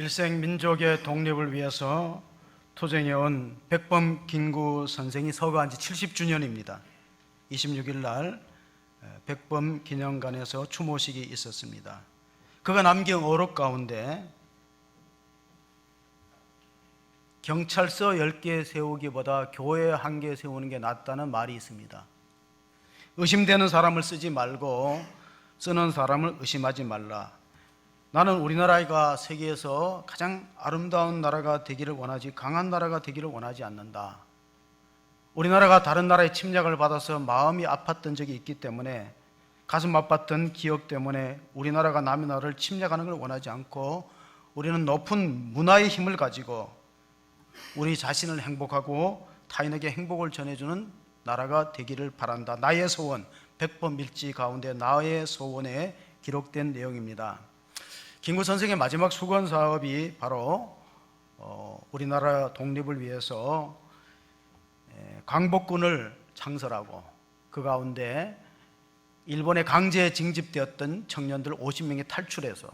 일생 민족의 독립을 위해서 투쟁해온 백범 김구 선생이 서거한 지 70주년입니다. 26일 날 백범 기념관에서 추모식이 있었습니다. 그가 남긴 어록 가운데 경찰서 10개 세우기보다 교회 1개 세우는 게 낫다는 말이 있습니다. 의심되는 사람을 쓰지 말고 쓰는 사람을 의심하지 말라. 나는 우리나라가 세계에서 가장 아름다운 나라가 되기를 원하지 강한 나라가 되기를 원하지 않는다. 우리나라가 다른 나라의 침략을 받아서 마음이 아팠던 적이 있기 때문에, 가슴 아팠던 기억 때문에 우리나라가 남의 나라를 침략하는 걸 원하지 않고, 우리는 높은 문화의 힘을 가지고 우리 자신을 행복하고 타인에게 행복을 전해주는 나라가 되기를 바란다. 나의 소원, 백범 일지 가운데 나의 소원에 기록된 내용입니다. 김구 선생의 마지막 수건 사업이 바로 우리나라 독립을 위해서 광복군을 창설하고, 그 가운데 일본에 강제 징집되었던 청년들 50명이 탈출해서,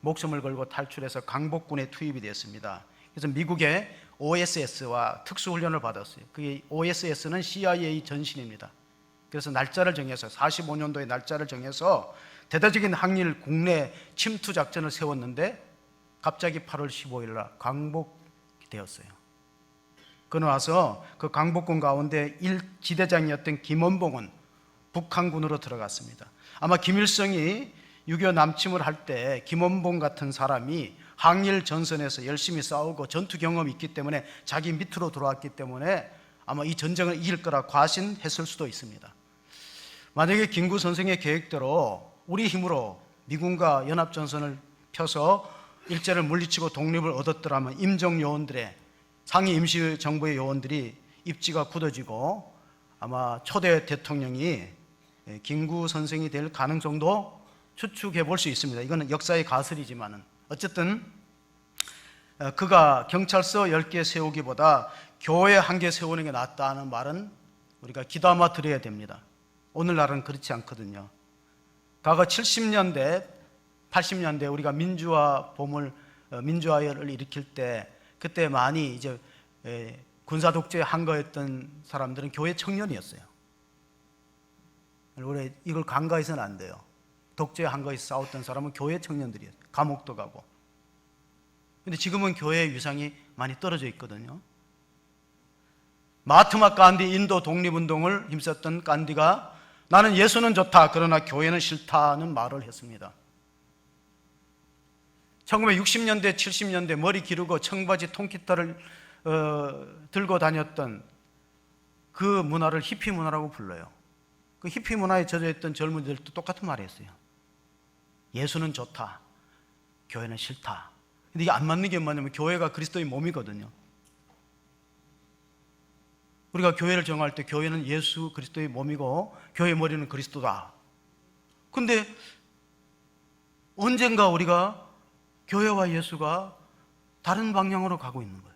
목숨을 걸고 탈출해서 광복군에 투입이 되었습니다. 그래서 미국의 OSS와 특수훈련을 받았어요. 그게 OSS는 CIA 전신입니다. 그래서 날짜를 정해서 45년도에 날짜를 정해서 대대적인 항일 국내 침투 작전을 세웠는데, 갑자기 8월 15일 날 광복되었어요. 그러고 나서 그 광복군 가운데 1지대장이었던 김원봉은 북한군으로 들어갔습니다. 아마 김일성이 6.25 남침을 할 때 김원봉 같은 사람이 항일 전선에서 열심히 싸우고 전투 경험이 있기 때문에 자기 밑으로 들어왔기 때문에 아마 이 전쟁을 이길 거라 과신했을 수도 있습니다. 만약에 김구 선생의 계획대로 우리 힘으로 미군과 연합전선을 펴서 일제를 물리치고 독립을 얻었더라면 임종 요원들의, 상위 임시정부의 요원들이 입지가 굳어지고 아마 초대 대통령이 김구 선생이 될 가능성도 추측해 볼 수 있습니다. 이거는 역사의 가설이지만은, 어쨌든 그가 경찰서 10개 세우기보다 교회 1개 세우는 게 낫다는 말은 우리가 귀담아 들어야 됩니다. 오늘날은 그렇지 않거든요. 과거 70년대, 80년대 우리가 민주화를 일으킬 때, 그때 많이 이제 군사 독재에 한거했던 사람들은 교회 청년이었어요. 우리 이걸 간과해서는 안 돼요. 독재에 한거에서 싸웠던 사람은 교회 청년들이었어요. 감옥도 가고. 근데 지금은 교회의 위상이 많이 떨어져 있거든요. 마하트마 간디 인도 독립운동을 힘썼던 간디가 나는 예수는 좋다, 그러나 교회는 싫다는 말을 했습니다. 1960년대, 70년대 머리 기르고 청바지 통기타를 들고 다녔던 그 문화를 히피 문화라고 불러요. 그 히피 문화에 젖어있던 젊은이들도 똑같은 말을 했어요. 예수는 좋다, 교회는 싫다. 근데 이게 안 맞는 게 뭐냐면, 교회가 그리스도의 몸이거든요. 우리가 교회를 정할 때 교회는 예수 그리스도의 몸이고 교회의 머리는 그리스도다. 근데 언젠가 우리가 교회와 예수가 다른 방향으로 가고 있는 거예요.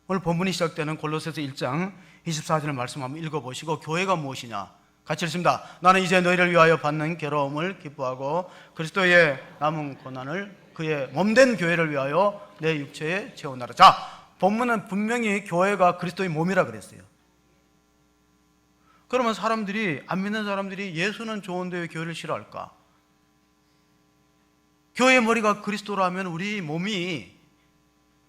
오늘 본문이 시작되는 골로새서 1장 24절의 말씀 한번 읽어보시고, 교회가 무엇이냐 같이 읽습니다. 나는 이제 너희를 위하여 받는 괴로움을 기뻐하고 그리스도의 남은 고난을 그의 몸된 교회를 위하여 내 육체에 채우나라. 자, 본문은 분명히 교회가 그리스도의 몸이라 그랬어요. 그러면 사람들이, 안 믿는 사람들이 예수는 좋은데 왜 교회를 싫어할까? 교회의 머리가 그리스도라면 우리 몸이,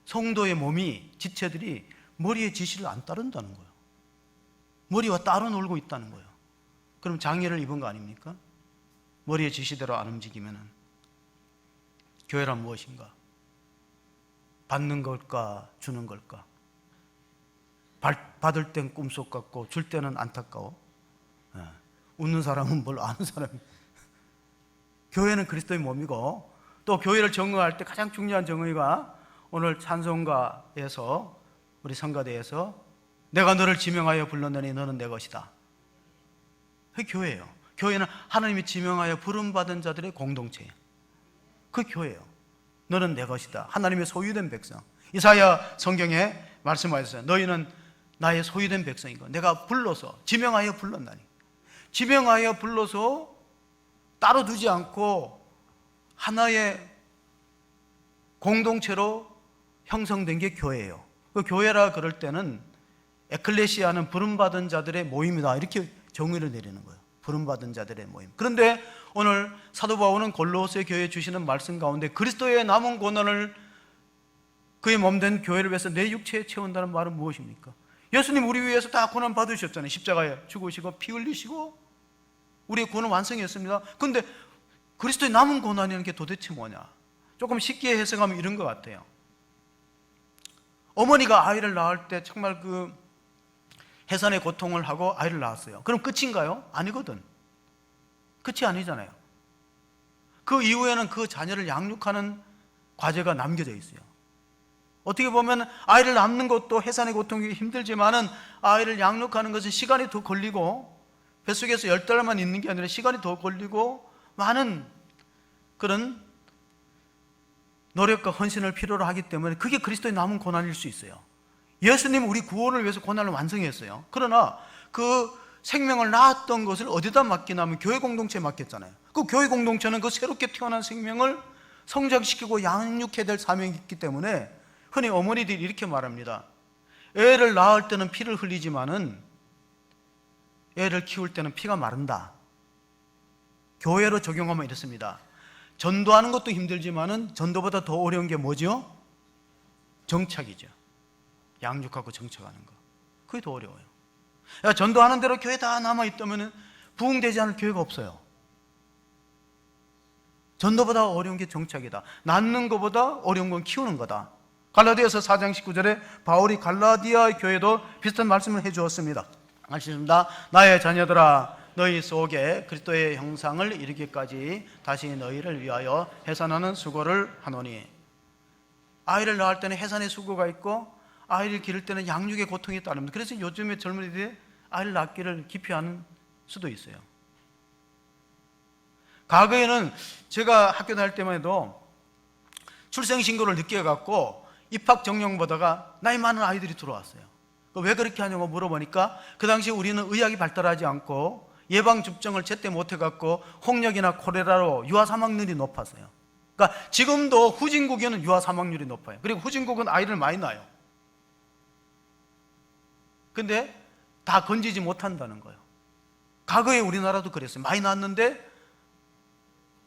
성도의 몸이, 지체들이 머리의 지시를 안 따른다는 거예요. 머리와 따로 놀고 있다는 거예요. 그럼 장애를 입은 거 아닙니까? 머리의 지시대로 안 움직이면은. 교회란 무엇인가? 받는 걸까, 주는 걸까? 받을 땐 꿈속 같고 줄 때는 안타까워. 웃는 사람은 뭘 아는 사람이. 교회는 그리스도의 몸이고, 또 교회를 정의할 때 가장 중요한 정의가 오늘 찬송가에서, 우리 성가대에서 내가 너를 지명하여 불렀느니 너는 내 것이다. 그게 교회예요. 교회는 하나님이 지명하여 부름받은 자들의 공동체예요. 그 교회예요. 너는 내 것이다. 하나님의 소유된 백성. 이사야 성경에 말씀하셨어요. 너희는 나의 소유된 백성이고 내가 불러서, 지명하여 불렀나니. 지명하여 불러서 따로 두지 않고 하나의 공동체로 형성된 게 교회예요. 그 교회라 그럴 때는 에클레시아는 부름받은 자들의 모임이다, 이렇게 정의를 내리는 거예요. 부름받은 자들의 모임. 그런데 오늘 사도 바울은 골로새 교회에 주시는 말씀 가운데 그리스도의 남은 고난을 그의 몸된 교회를 위해서 내 육체에 채운다는 말은 무엇입니까? 예수님 우리 위해서 다 고난 받으셨잖아요. 십자가에 죽으시고 피 흘리시고 우리의 구원은 완성했습니다. 그런데 그리스도의 남은 고난이라는 게 도대체 뭐냐? 조금 쉽게 해석하면 이런 것 같아요. 어머니가 아이를 낳을 때 정말 그 해산의 고통을 하고 아이를 낳았어요. 그럼 끝인가요? 아니거든. 끝이 아니잖아요. 그 이후에는 그 자녀를 양육하는 과제가 남겨져 있어요. 어떻게 보면 아이를 낳는 것도 해산의 고통이 힘들지만은 아이를 양육하는 것은 시간이 더 걸리고 뱃속에서 10달만 있는 게 아니라 시간이 더 걸리고 많은 그런 노력과 헌신을 필요로 하기 때문에 그게 그리스도의 남은 고난일 수 있어요. 예수님은 우리 구원을 위해서 고난을 완성했어요. 그러나 그 생명을 낳았던 것을 어디다 맡기냐면 교회 공동체에 맡겼잖아요. 그 교회 공동체는 그 새롭게 태어난 생명을 성장시키고 양육해야 될 사명이 있기 때문에 흔히 어머니들이 이렇게 말합니다. 애를 낳을 때는 피를 흘리지만은 애를 키울 때는 피가 마른다. 교회로 적용하면 이렇습니다. 전도하는 것도 힘들지만은 전도보다 더 어려운 게 뭐죠? 정착이죠. 양육하고 정착하는 거. 그게 더 어려워요. 전도하는 대로 교회 다 남아있다면 부흥되지 않을 교회가 없어요. 전도보다 어려운 게 정착이다. 낳는 것보다 어려운 건 키우는 거다. 갈라디아서 4장 19절에 바울이 갈라디아 교회도 비슷한 말씀을 해주었습니다. 아십니다. 나의 자녀들아 너희 속에 그리스도의 형상을 이르기까지 다시 너희를 위하여 해산하는 수고를 하노니. 아이를 낳을 때는 해산의 수고가 있고 아이를 기를 때는 양육의 고통이 따릅니다. 그래서 요즘에 젊은이들이 아이를 낳기를 기피하는 수도 있어요. 과거에는 제가 학교 다닐 때만 해도 출생신고를 늦게 해갖고 입학 정령 보다가 나이 많은 아이들이 들어왔어요. 왜 그렇게 하냐고 물어보니까 그 당시 우리는 의학이 발달하지 않고 예방접종을 제때 못해갖고 홍역이나 콜레라로 유아 사망률이 높았어요. 그러니까 지금도 후진국에는 유아 사망률이 높아요. 그리고 후진국은 아이를 많이 낳아요. 근데 다 건지지 못한다는 거예요. 과거에 우리나라도 그랬어요. 많이 낳았는데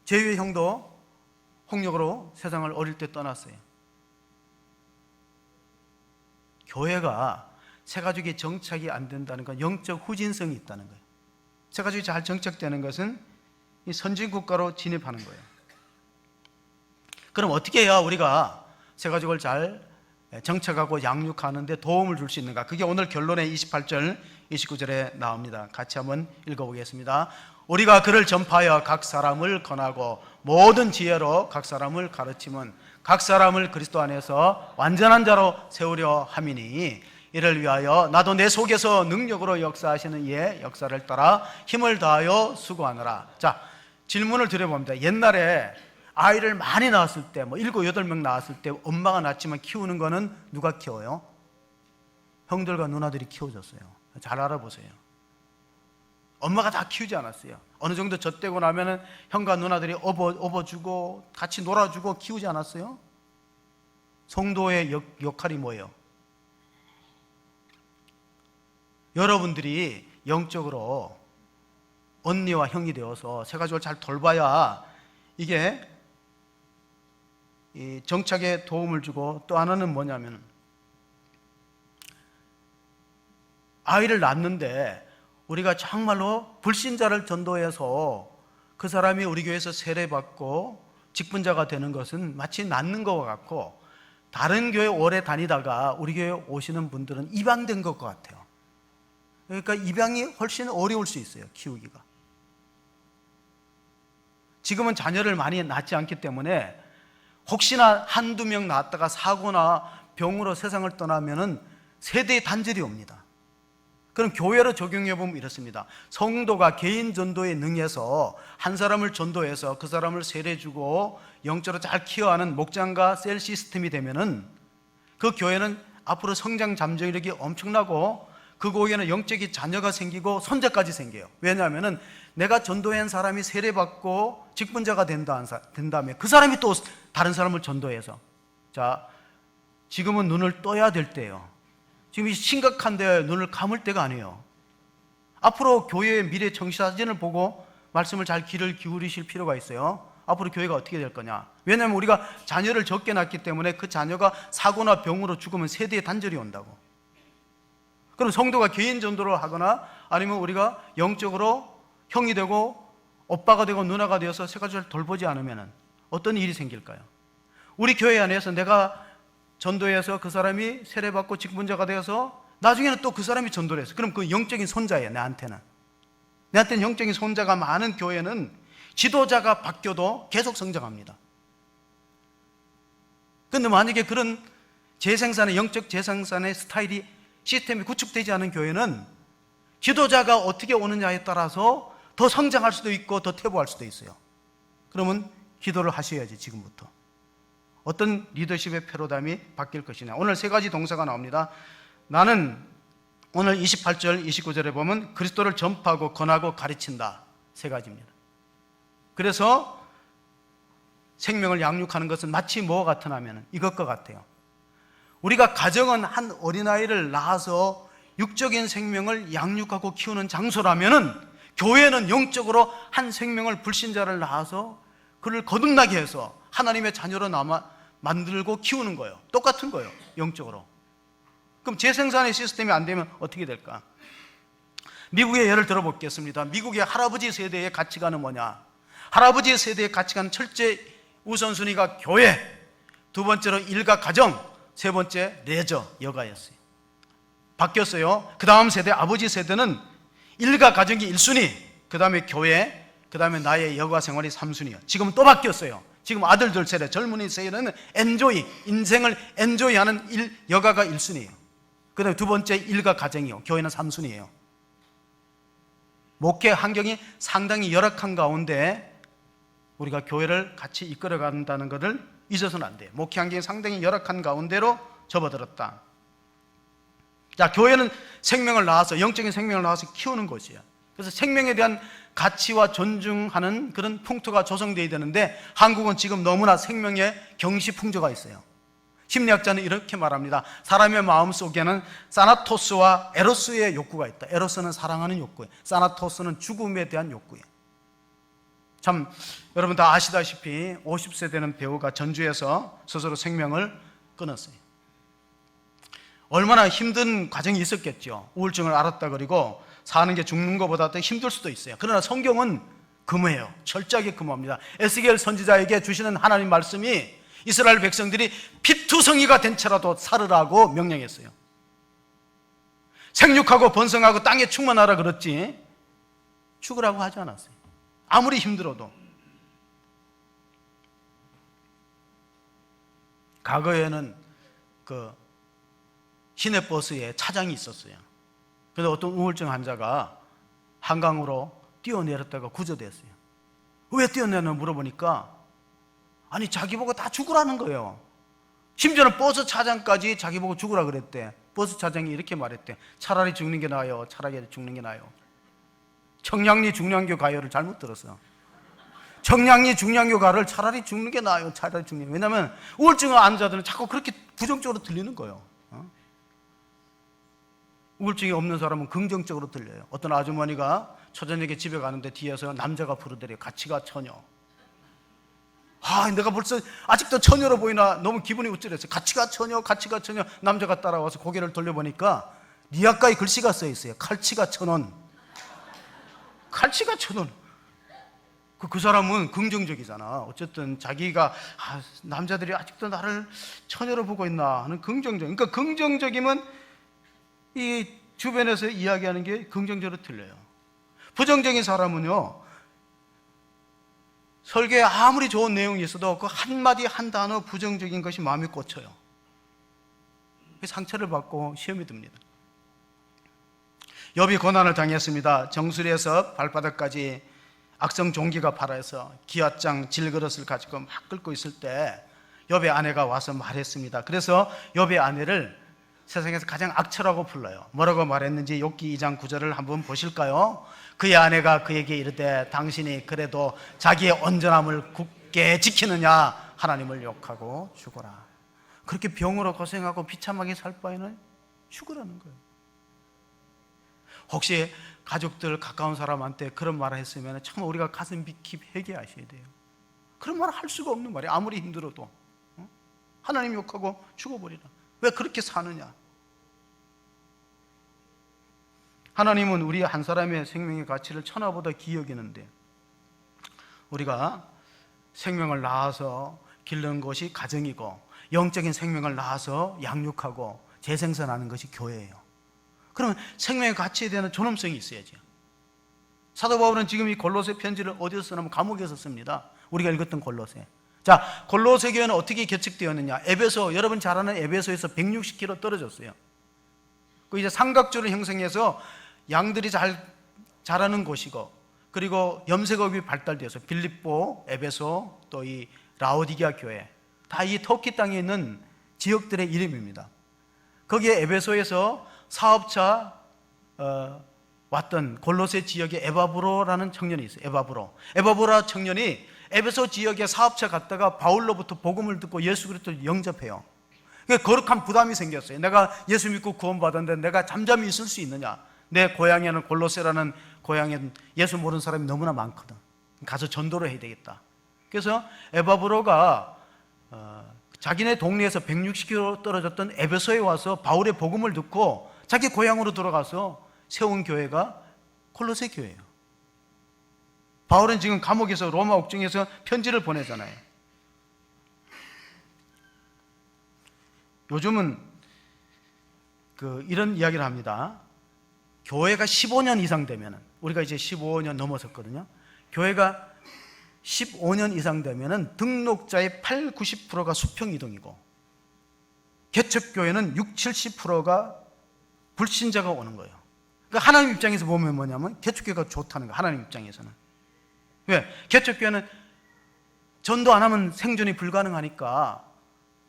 제위의 형도 홍역으로 세상을 어릴 때 떠났어요. 교회가 새가족이 정착이 안 된다는 건 영적 후진성이 있다는 거예요. 새가족이 잘 정착되는 것은 이 선진국가로 진입하는 거예요. 그럼 어떻게 해야 우리가 새가족을 잘 정착하고 양육하는 데 도움을 줄 수 있는가? 그게 오늘 결론의 28절, 29절에 나옵니다. 같이 한번 읽어보겠습니다. 우리가 그를 전파하여 각 사람을 권하고 모든 지혜로 각 사람을 가르치면 각 사람을 그리스도 안에서 완전한 자로 세우려 함이니 이를 위하여 나도 내 속에서 능력으로 역사하시는 이의 역사를 따라 힘을 다하여 수고하노라. 자, 질문을 드려봅니다. 옛날에 아이를 많이 낳았을 때, 7, 8명 낳았을 때 엄마가 낳지만 키우는 거는 누가 키워요? 형들과 누나들이 키워줬어요. 잘 알아보세요. 엄마가 다 키우지 않았어요. 어느 정도 젖되고 나면은 형과 누나들이 업어주고 같이 놀아주고 키우지 않았어요? 성도의 역할이 뭐예요? 여러분들이 영적으로 언니와 형이 되어서 새가족을 잘 돌봐야 이게 이 정착에 도움을 주고, 또 하나는 뭐냐면 아이를 낳는데 우리가 정말로 불신자를 전도해서 그 사람이 우리 교회에서 세례받고 직분자가 되는 것은 마치 낳는 것과 같고, 다른 교회 오래 다니다가 우리 교회 오시는 분들은 입양된 것 같아요. 그러니까 입양이 훨씬 어려울 수 있어요, 키우기가. 지금은 자녀를 많이 낳지 않기 때문에 혹시나 한두 명 낳았다가 사고나 병으로 세상을 떠나면은 세대의 단절이 옵니다. 그럼 교회로 적용해 보면 이렇습니다. 성도가 개인 전도에 능해서 한 사람을 전도해서 그 사람을 세례주고 영적으로 잘 키워하는 목장과 셀 시스템이 되면은 그 교회는 앞으로 성장 잠재력이 엄청나고 그 교회는 영적인 자녀가 생기고 손자까지 생겨요. 왜냐하면은 내가 전도한 사람이 세례받고 직분자가 된다면 그 사람이 또 다른 사람을 전도해서 자, 지금은 눈을 떠야 될 때예요. 지금 이 심각한데 눈을 감을 때가 아니에요. 앞으로 교회의 미래 청사진을 보고 말씀을 잘 귀를 기울이실 필요가 있어요. 앞으로 교회가 어떻게 될 거냐. 왜냐하면 우리가 자녀를 적게 낳기 때문에 그 자녀가 사고나 병으로 죽으면 세대에 단절이 온다고. 그럼 성도가 개인 전도를 하거나 아니면 우리가 영적으로 형이 되고 오빠가 되고 누나가 되어서 세 가지를 돌보지 않으면 어떤 일이 생길까요? 우리 교회 안에서 내가 전도해서 그 사람이 세례받고 직분자가 되어서 나중에는 또 그 사람이 전도를 했어. 그럼 그 영적인 손자예요. 내한테는 영적인 손자가 많은 교회는 지도자가 바뀌어도 계속 성장합니다. 그런데 만약에 그런 재생산의 영적 재생산의 스타일이 시스템이 구축되지 않은 교회는 지도자가 어떻게 오느냐에 따라서 더 성장할 수도 있고 더 퇴보할 수도 있어요. 그러면 기도를 하셔야지. 지금부터 어떤 리더십의 패러다임이 바뀔 것이냐. 오늘 세 가지 동사가 나옵니다. 나는 오늘 28절 29절에 보면 그리스도를 전파하고 권하고 가르친다. 세 가지입니다. 그래서 생명을 양육하는 것은 마치 뭐와 같으냐면 이것과 같아요. 우리가 가정은 한 어린아이를 낳아서 육적인 생명을 양육하고 키우는 장소라면은 교회는 영적으로 한 생명을 불신자를 낳아서 그를 거듭나게 해서 하나님의 자녀로 만들고 키우는 거예요. 똑같은 거예요. 영적으로. 그럼 재생산의 시스템이 안 되면 어떻게 될까? 미국의 예를 들어보겠습니다. 미국의 할아버지 세대의 가치관은 뭐냐? 할아버지 세대의 가치관은 철제 우선순위가 교회, 두 번째로 일가 가정, 세 번째 레저, 여가였어요. 바뀌었어요. 그 다음 세대, 아버지 세대는 일가 가정이 1순위, 그 다음에 교회, 그 다음에 나의 여가 생활이 3순위예요. 지금은 또 바뀌었어요. 지금 아들들 세대, 젊은이 세대는 엔조이, 인생을 엔조이하는 여가가 1순위예요. 그 다음에 두 번째 일가 가정이요. 교회는 3순위예요. 목회 환경이 상당히 열악한 가운데 우리가 교회를 같이 이끌어 간다는 것을 잊어서는 안 돼요. 목회 환경이 상당히 열악한 가운데로 접어들었다. 자, 교회는 생명을 낳아서, 영적인 생명을 낳아서 키우는 곳이에요. 그래서 생명에 대한 가치와 존중하는 그런 풍토가 조성되어야 되는데 한국은 지금 너무나 생명에 경시풍조가 있어요. 심리학자는 이렇게 말합니다. 사람의 마음속에는 사나토스와 에로스의 욕구가 있다. 에로스는 사랑하는 욕구예요. 사나토스는 죽음에 대한 욕구예요. 참 여러분 다 아시다시피 50세 되는 배우가 전주에서 스스로 생명을 끊었어요. 얼마나 힘든 과정이 있었겠죠. 우울증을 앓았다 그리고 사는 게 죽는 것보다 더 힘들 수도 있어요. 그러나 성경은 금해요. 철저하게 금합니다. 에스겔 선지자에게 주시는 하나님 말씀이 이스라엘 백성들이 피투성이가 된 채라도 살으라고 명령했어요. 생육하고 번성하고 땅에 충만하라 그랬지 죽으라고 하지 않았어요. 아무리 힘들어도. 과거에는 그 시내버스에 차장이 있었어요. 그래서 어떤 우울증 환자가 한강으로 뛰어내렸다가 구조됐어요. 왜 뛰어내렸나 물어보니까 아니 자기 보고 다 죽으라는 거예요. 심지어는 버스 차장까지 자기 보고 죽으라 그랬대. 버스 차장이 이렇게 말했대. 차라리 죽는 게 나아요. 차라리 죽는 게 나아요. 청량리 중량교 가요를 잘못 들었어. 청량리 중량교 가요를 차라리 죽는 게 나아요. 차라리 죽는 게. 왜냐하면 우울증 환자들은 자꾸 그렇게 부정적으로 들리는 거예요. 우울증이 없는 사람은 긍정적으로 들려요. 어떤 아주머니가 초저녁에 집에 가는데 뒤에서 남자가 부르더래요. 같이 가 처녀. 내가 벌써 아직도 처녀로 보이나 너무 기분이 우쭐했어요. 같이 가 처녀, 같이 가 처녀. 남자가 따라와서 고개를 돌려보니까 리아카에 글씨가 써 있어요. 칼치가 천원. 칼치가 천원. 그 사람은 긍정적이잖아. 어쨌든 자기가 남자들이 아직도 나를 처녀로 보고 있나 하는 긍정적. 그러니까 긍정적이면 이 주변에서 이야기하는 게 긍정적으로 들려요. 부정적인 사람은요, 설교에 아무리 좋은 내용이 있어도 그 한마디 한 단어 부정적인 것이 마음에 꽂혀요. 상처를 받고 시험이 듭니다. 욥이 고난을 당했습니다. 정수리에서 발바닥까지 악성 종기가 발해서 기왓장 질그릇을 가지고 막 끓고 있을 때 욥의 아내가 와서 말했습니다. 그래서 욥의 아내를 세상에서 가장 악처라고 불러요. 뭐라고 말했는지 욥기 2장 9절을 한번 보실까요? 그의 아내가 그에게 이르되 당신이 그래도 자기의 온전함을 굳게 지키느냐 하나님을 욕하고 죽어라. 그렇게 병으로 고생하고 비참하게 살 바에는 죽으라는 거예요. 혹시 가족들, 가까운 사람한테 그런 말을 했으면 정말 우리가 가슴 깊이 회개하셔야 돼요. 그런 말을 할 수가 없는 말이에요. 아무리 힘들어도. 하나님 욕하고 죽어버리라. 왜 그렇게 사느냐? 하나님은 우리 한 사람의 생명의 가치를 천하보다 귀히 여기는데, 우리가 생명을 낳아서 기르는 것이 가정이고 영적인 생명을 낳아서 양육하고 재생산하는 것이 교회예요. 그러면 생명의 가치에 대한 존엄성이 있어야죠. 사도 바울은 지금 이 골로새 편지를 어디서 쓰냐면 감옥에서 씁니다. 우리가 읽었던 골로새. 자, 골로새 교회는 어떻게 개척되었느냐? 에베소, 여러분 잘 아는 에베소에서 160km 떨어졌어요. 그 이제 삼각조를 형성해서 양들이 자라는 곳이고, 그리고 염색업이 발달되어서 빌립보, 에베소, 또 이 라오디게아 교회, 다 이 터키 땅에 있는 지역들의 이름입니다. 거기에 에베소에서 사업차 왔던 골로새 지역의 에바브로라는 청년이 있어요. 에바브로 청년이 에베소 지역에 사업차 갔다가 바울로부터 복음을 듣고 예수 그리스도를 영접해요. 거룩한 부담이 생겼어요. 내가 예수 믿고 구원받았는데 내가 잠잠히 있을 수 있느냐? 내 고향에는, 골로새라는 고향에는 예수 모르는 사람이 너무나 많거든. 가서 전도를 해야 되겠다. 그래서 에바브로가 자기네 동네에서 160km 떨어졌던 에베소에 와서 바울의 복음을 듣고 자기 고향으로 들어가서 세운 교회가 골로새 교회예요. 바울은 지금 감옥에서, 로마 옥중에서 편지를 보내잖아요. 요즘은 이런 이야기를 합니다. 교회가 15년 이상 되면, 우리가 이제 15년 넘어섰거든요. 교회가 15년 이상 되면 등록자의 8, 90%가 수평 이동이고, 개척교회는 6, 70%가 불신자가 오는 거예요. 그러니까 하나님 입장에서 보면 뭐냐면 개척교회가 좋다는 거예요. 하나님 입장에서는. 왜? 개척교회는 전도 안 하면 생존이 불가능하니까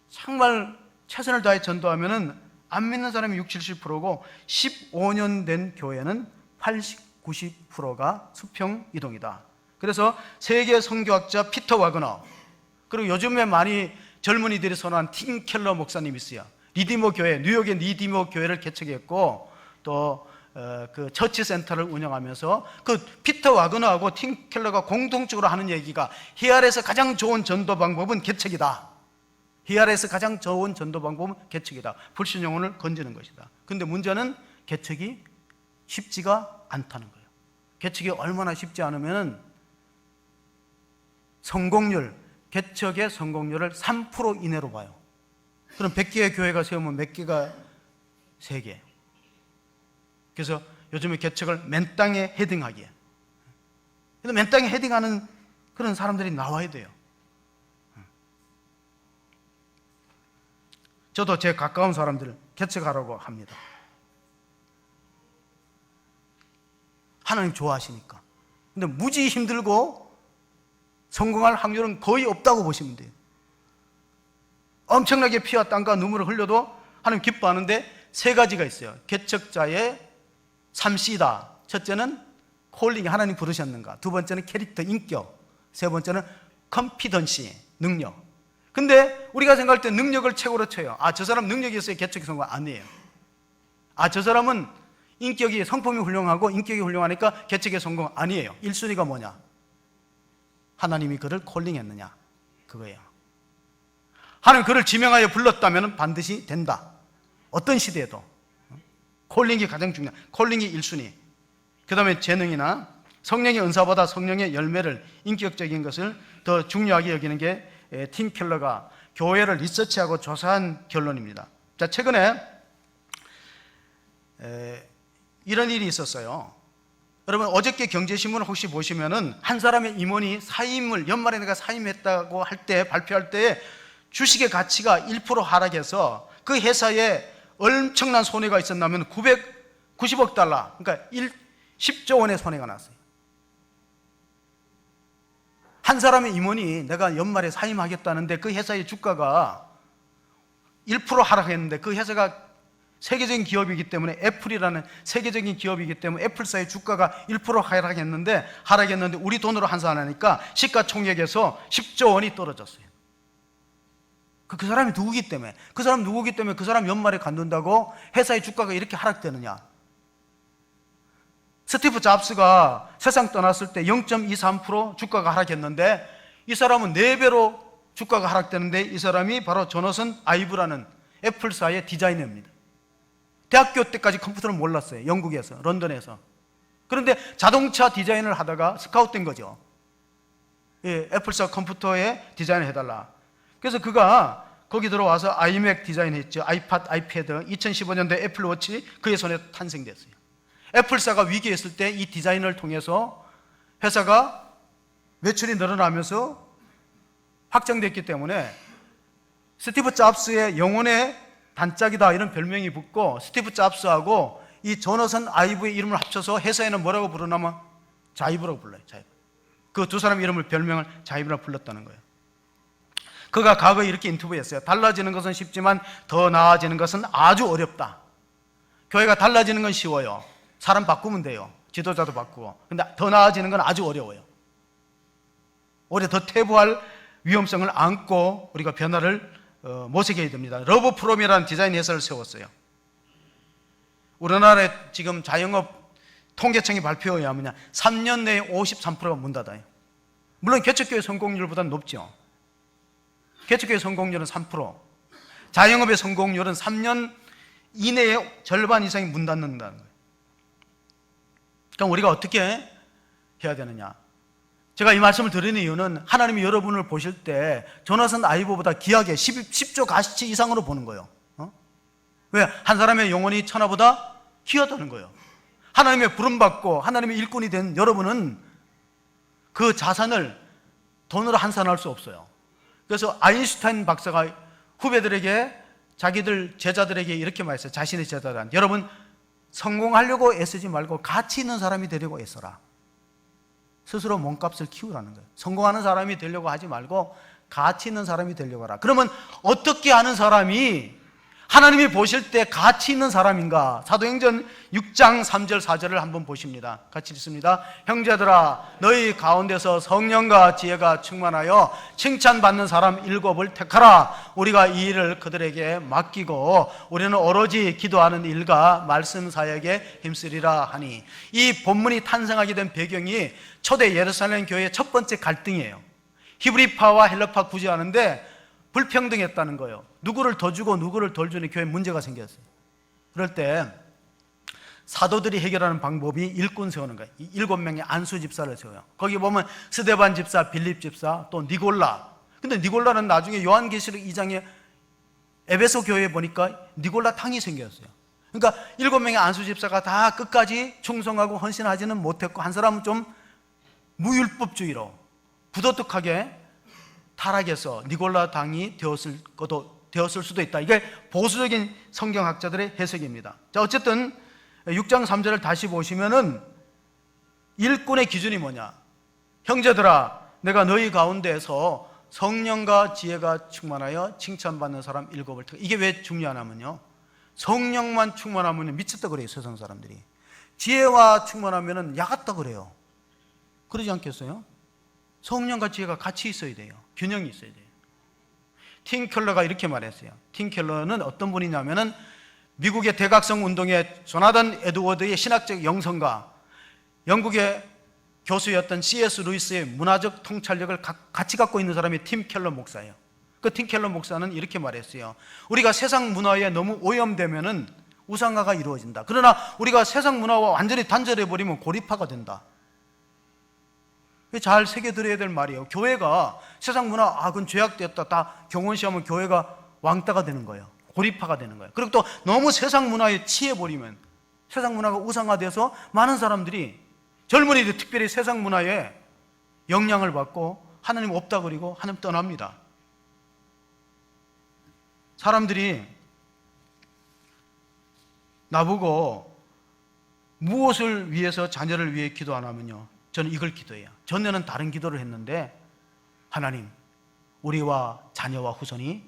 정말 최선을 다해 전도하면은 안 믿는 사람이 6, 70%고 15년 된 교회는 80, 90%가 수평 이동이다. 그래서 세계 선교학자 피터 와그너, 그리고 요즘에 많이 젊은이들이 선호한 팀 켈러 목사님이 있어요. 리디머 교회, 뉴욕의 리디머 교회를 개척했고 또 그 처치 센터를 운영하면서 그 피터 와그너하고 팀 켈러가 공통적으로 하는 얘기가 히알에서 가장 좋은 전도 방법은 개척이다. 히알에서 가장 좋은 전도 방법은 개척이다. 불신 영혼을 건지는 것이다. 근데 문제는 개척이 쉽지가 않다는 거예요. 개척이 얼마나 쉽지 않으면 성공률, 개척의 성공률을 3% 이내로 봐요. 그럼 100개의 교회가 세우면 몇 개가 3개. 그래서 요즘에 개척을 맨 땅에 헤딩하기에. 그래서 맨 땅에 헤딩하는 그런 사람들이 나와야 돼요. 저도 제 가까운 사람들을 개척하라고 합니다. 하나님 좋아하시니까. 근데 무지 힘들고 성공할 확률은 거의 없다고 보시면 돼요. 엄청나게 피와 땀과 눈물을 흘려도 하나님 기뻐하는데 3가지가 있어요. 개척자의 3C다. 첫째는 콜링이, 하나님 부르셨는가. 2번째는 캐릭터, 인격. 3번째는 컴피던시, 능력. 근데 우리가 생각할 때 능력을 최고로 쳐요. 저 사람 능력이 있어요. 개척이 성공. 아니에요. 저 사람은 인격이, 성품이 훌륭하고 인격이 훌륭하니까 개척의 성공. 아니에요. 1순위가 뭐냐? 하나님이 그를 콜링했느냐? 그거예요. 하나님 그를 지명하여 불렀다면 반드시 된다. 어떤 시대에도. 콜링이 가장 중요한, 콜링이 1순위. 그 다음에 재능이나 성령의 은사보다 성령의 열매를, 인격적인 것을 더 중요하게 여기는 게 팀 켈러가 교회를 리서치하고 조사한 결론입니다. 자, 최근에 이런 일이 있었어요. 여러분, 어저께 경제신문을 혹시 보시면은 한 사람의 임원이 사임을, 연말에 내가 사임했다고 할 때, 발표할 때 주식의 가치가 1% 하락해서 그 회사에 엄청난 손해가 있었다면 990억 달러, 그러니까 10조 원의 손해가 났어요. 한 사람의 임원이 내가 연말에 사임하겠다는데 그 회사의 주가가 1% 하락했는데, 그 회사가 세계적인 기업이기 때문에, 애플이라는 세계적인 기업이기 때문에 애플사의 주가가 1% 하락했는데 우리 돈으로 환산하니까 시가총액에서 10조 원이 떨어졌어요. 그 사람이 누구기 때문에. 그 사람 누구기 때문에 그 사람 연말에 간둔다고 회사의 주가가 이렇게 하락되느냐. 스티브 잡스가 세상 떠났을 때 0.23% 주가가 하락했는데 이 사람은 4배로 주가가 하락되는데 이 사람이 바로 조너선 아이브라는 애플사의 디자이너입니다. 대학교 때까지 컴퓨터를 몰랐어요. 영국에서, 런던에서. 그런데 자동차 디자인을 하다가 스카웃된 거죠. 예, 애플사 컴퓨터에 디자인을 해달라. 그래서 그가 거기 들어와서 아이맥 디자인했죠. 아이팟, 아이패드, 2015년도에 애플워치 그의 손에 탄생됐어요. 애플사가 위기에 있을 때 이 디자인을 통해서 회사가 매출이 늘어나면서 확장됐기 때문에 스티브 잡스의 영혼의 단짝이다 이런 별명이 붙고 스티브 잡스하고 이 조너선 아이브의 이름을 합쳐서 회사에는 뭐라고 부르냐면 자이브라고 불러요. 자이브. 그 두 사람 이름을 별명을 자이브라고 불렀다는 거예요. 그가 과거에 이렇게 인터뷰했어요. 달라지는 것은 쉽지만 더 나아지는 것은 아주 어렵다. 교회가 달라지는 건 쉬워요. 사람 바꾸면 돼요. 지도자도 바꾸고. 근데 더 나아지는 건 아주 어려워요. 오히려 더 퇴보할 위험성을 안고 우리가 변화를 모색해야 됩니다. 러브 프롬이라는 디자인 회사를 세웠어요. 우리나라에 지금 자영업 통계청이 발표에 의하면 3년 내에 53%가 문 닫아요. 물론 개척교회 성공률보다는 높죠. 개척교회 성공률은 3%, 자영업의 성공률은 3년 이내에 절반 이상이 문 닫는다는 거예요. 그럼 우리가 어떻게 해야 되느냐? 제가 이 말씀을 드리는 이유는 하나님이 여러분을 보실 때 조나선 아이브보다 귀하게 10조 가시치 이상으로 보는 거예요. 왜? 한 사람의 영혼이 천하보다 귀하다는 거예요. 하나님의 부름받고 하나님의 일꾼이 된 여러분은 그 자산을 돈으로 환산할 수 없어요. 그래서 아인슈타인 박사가 후배들에게 자기들 제자들에게 이렇게 말했어요. 자신의 제자들한테 여러분 성공하려고 애쓰지 말고 가치 있는 사람이 되려고 애써라. 스스로 몸값을 키우라는 거예요. 성공하는 사람이 되려고 하지 말고 가치 있는 사람이 되려고 하라. 그러면 어떻게 하는 사람이 하나님이 보실 때 가치 있는 사람인가? 사도행전 6장 3절 4절을 한번 보십니다. 같이 읽습니다. 형제들아 너희 가운데서 성령과 지혜가 충만하여 칭찬받는 사람 7을 택하라. 우리가 이 일을 그들에게 맡기고 우리는 오로지 기도하는 일과 말씀 사역에 힘쓰리라 하니, 이 본문이 탄생하게 된 배경이 초대 예루살렘 교회의 첫 번째 갈등이에요. 히브리파와 헬라파 구제하는데 불평등했다는 거예요. 누구를 더 주고 누구를 덜 주는 교회에 문제가 생겼어요. 그럴 때 사도들이 해결하는 방법이 일꾼 세우는 거예요. 7명의 안수 집사를 세워요. 거기 보면 스데반 집사, 빌립 집사, 또 니골라. 근데 니골라는 나중에 요한계시록 2장에 에베소 교회에 보니까 니골라 탕이 생겼어요. 그러니까 7명의 안수 집사가 다 끝까지 충성하고 헌신하지는 못했고 한 사람은 좀 무율법주의로 부도덕하게 타락해서 니골라 당이 되었을 수도 있다. 이게 보수적인 성경학자들의 해석입니다. 자, 어쨌든 6장 3절을 다시 보시면은 일꾼의 기준이 뭐냐? 형제들아, 내가 너희 가운데에서 성령과 지혜가 충만하여 칭찬받는 사람 7을 택. 이게 왜 중요하냐면요, 성령만 충만하면 미쳤다 그래요, 세상 사람들이. 지혜와 충만하면은 야같다 그래요. 그러지 않겠어요? 성령과 지혜가 같이 있어야 돼요. 균형이 있어야 돼요. 팀 켈러가 이렇게 말했어요. 팀 켈러는 어떤 분이냐면은 미국의 대각성 운동의 조나단 에드워드의 신학적 영성과 영국의 교수였던 C.S. 루이스의 문화적 통찰력을 같이 갖고 있는 사람이 팀 켈러 목사예요. 그 팀 켈러 목사는 이렇게 말했어요. 우리가 세상 문화에 너무 오염되면은 우상화가 이루어진다. 그러나 우리가 세상 문화와 완전히 단절해버리면 고립화가 된다. 잘 새겨들어야 될 말이에요. 교회가 세상 문화, 그건 죄악되었다, 다 경원시하면 교회가 왕따가 되는 거예요. 고립화가 되는 거예요. 그리고 또 너무 세상 문화에 취해버리면 세상 문화가 우상화돼서 많은 사람들이, 젊은이들 특별히 세상 문화에 영향을 받고 하나님 없다 그리고 하나님 떠납니다. 사람들이 나보고 무엇을 위해서 자녀를 위해 기도 안 하면요, 저는 이걸 기도해요. 전에는 다른 기도를 했는데, 하나님, 우리와 자녀와 후손이